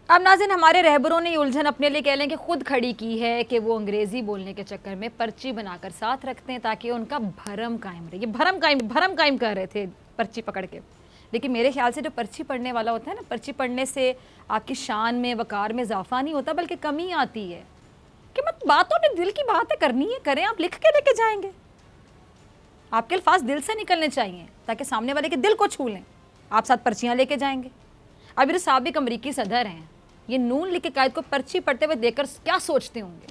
अब नाज़रीन, हमारे रहबरों ने ये उलझन अपने लिए कह लें कि खुद खड़ी की है कि वो अंग्रेज़ी बोलने के चक्कर में पर्ची बनाकर साथ रखते हैं ताकि उनका भरम कायम रहे। ये भरम कायम कर रहे थे पर्ची पकड़ के। लेकिन मेरे ख्याल से जो पर्ची पढ़ने वाला होता है ना, पर्ची पढ़ने से आपकी शान में, वकार में इजाफा नहीं होता बल्कि कमी आती है। कि मत बातों ने दिल की बातें करनी है, करें, आप लिख के लेके जाएंगे। आपके अल्फाज दिल से निकलने चाहिए ताकि सामने वाले के दिल को छू लें। आप साथ पर्चियाँ लेके जाएंगे। अमीर साबिक अमरीकी सदर हैं, ये नून लिख के कायद को पर्ची पढ़ते हुए देखकर क्या सोचते होंगे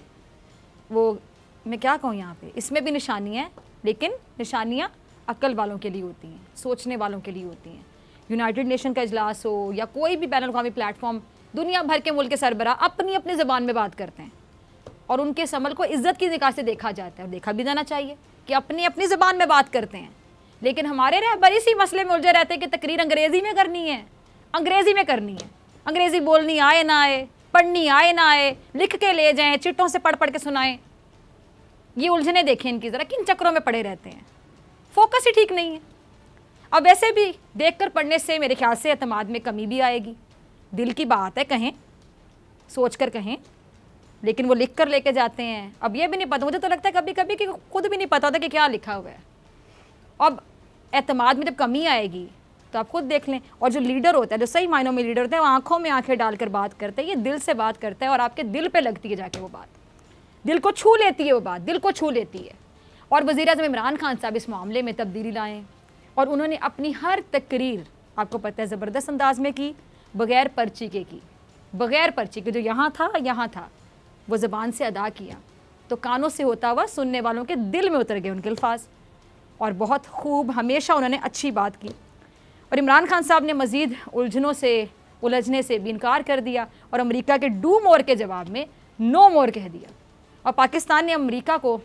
वो। मैं क्या कहूँ यहाँ पे, इसमें भी निशानी है, लेकिन निशानियाँ अक्ल वालों के लिए होती हैं, सोचने वालों के लिए होती हैं। यूनाइटेड नेशन का इजलास हो या कोई भी बैनुल-अक़वामी प्लेटफॉर्म, दुनिया भर के मुल्क के सरबराह अपनी अपनी ज़बान में बात करते हैं और उनके इस अमल को इज़्ज़त की निगाह से देखा जाता है और देखा भी जाना चाहिए कि अपनी अपनी ज़बान में बात करते हैं। लेकिन हमारे रहबर इसी मसले में उलझे रहते हैं कि तकरीर अंग्रेज़ी में करनी है, अंग्रेज़ी में करनी है, अंग्रेज़ी बोलनी आए ना आए, पढ़नी आए ना आए, लिख के ले जाएं, चिट्ठों से पढ़ पढ़ के सुनाएं। ये उलझने देखें इनकी, ज़रा किन चक्रों में पड़े रहते हैं, फोकस ही ठीक नहीं है। अब वैसे भी देखकर पढ़ने से मेरे ख्याल से एतमाद में कमी भी आएगी। दिल की बात है, कहें, सोच कर कहें, लेकिन वो लिख कर लेके जाते हैं। अब ये भी नहीं पता, मुझे तो लगता है कभी कभी कि खुद भी नहीं पता होता कि क्या लिखा हुआ है। अब एतमाद में जब कमी आएगी तो आप खुद देख लें। और जो लीडर होता है, जो सही मायनों में लीडर होता है, वो आंखों में आंखें डालकर बात करता है, ये दिल से बात करता है और आपके दिल पे लगती है जाके वो बात, दिल को छू लेती है वो बात, दिल को छू लेती है। और वज़ीर-ए-आज़म इमरान खान साहब इस मामले में तब्दीली लाएँ और उन्होंने अपनी हर तकरीर, आपको पता है, ज़बरदस्त अंदाज में की, बग़ैर पर्ची के की, बग़ैर पर्ची के। जो यहाँ था वो ज़बान से अदा किया तो कानों से होता हुआ सुनने वालों के दिल में उतर गए उनके अल्फाज, और बहुत खूब, हमेशा उन्होंने अच्छी बात की। और इमरान खान साहब ने मज़ीद उलझनों से, उलझने से भी इनकार कर दिया और अमेरिका के डू मोर के जवाब में नो मोर कह दिया। और पाकिस्तान ने अमेरिका को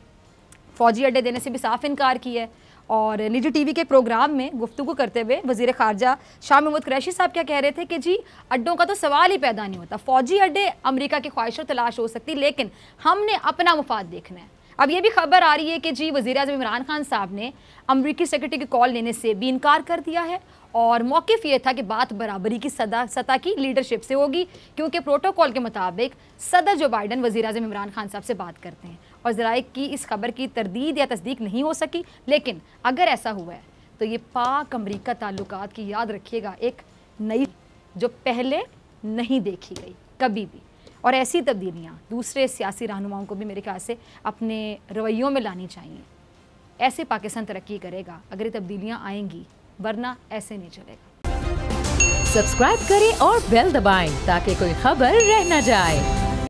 फ़ौजी अड्डे देने से भी साफ इनकार किया है। और निजी टीवी के प्रोग्राम में गुफ्तगू करते हुए वज़ीर ख़ारजा शाह महमूद कुरैशी साहब क्या कह रहे थे कि जी अड्डों का तो सवाल ही पैदा नहीं होता, फ़ौजी अड्डे अमेरिका की ख्वाहिश और तलाश हो सकती, लेकिन हमने अपना मुफाद देखना है। अब ये भी खबर आ रही है कि जी वज़ीर-ए-आज़म इमरान खान साहब ने अमरीकी सेक्रेटरी की कॉल लेने से भी इनकार कर दिया है और मौक़िफ़ ये था कि बात बराबरी की सतह की लीडरशिप से होगी, क्योंकि प्रोटोकॉल के मुताबिक सदर जो बाइडन वज़ीर-ए-आज़म इमरान खान साहब से बात करते हैं। और ज़राए की इस खबर की तरदीद या तस्दीक नहीं हो सकी, लेकिन अगर ऐसा हुआ है तो ये पाक अमरीका ताल्लुकात की, याद रखिएगा, एक नई जो पहले नहीं देखी गई कभी भी। और ऐसी तब्दीलियाँ दूसरे सियासी रहनुमाओं को भी मेरे ख्याल से अपने रवैयों में लानी चाहिए। ऐसे पाकिस्तान तरक्की करेगा अगर ये तब्दीलियाँ आएंगी, वरना ऐसे नहीं चलेगा। सब्सक्राइब करें और बेल दबाएं ताकि कोई खबर रह न जाए।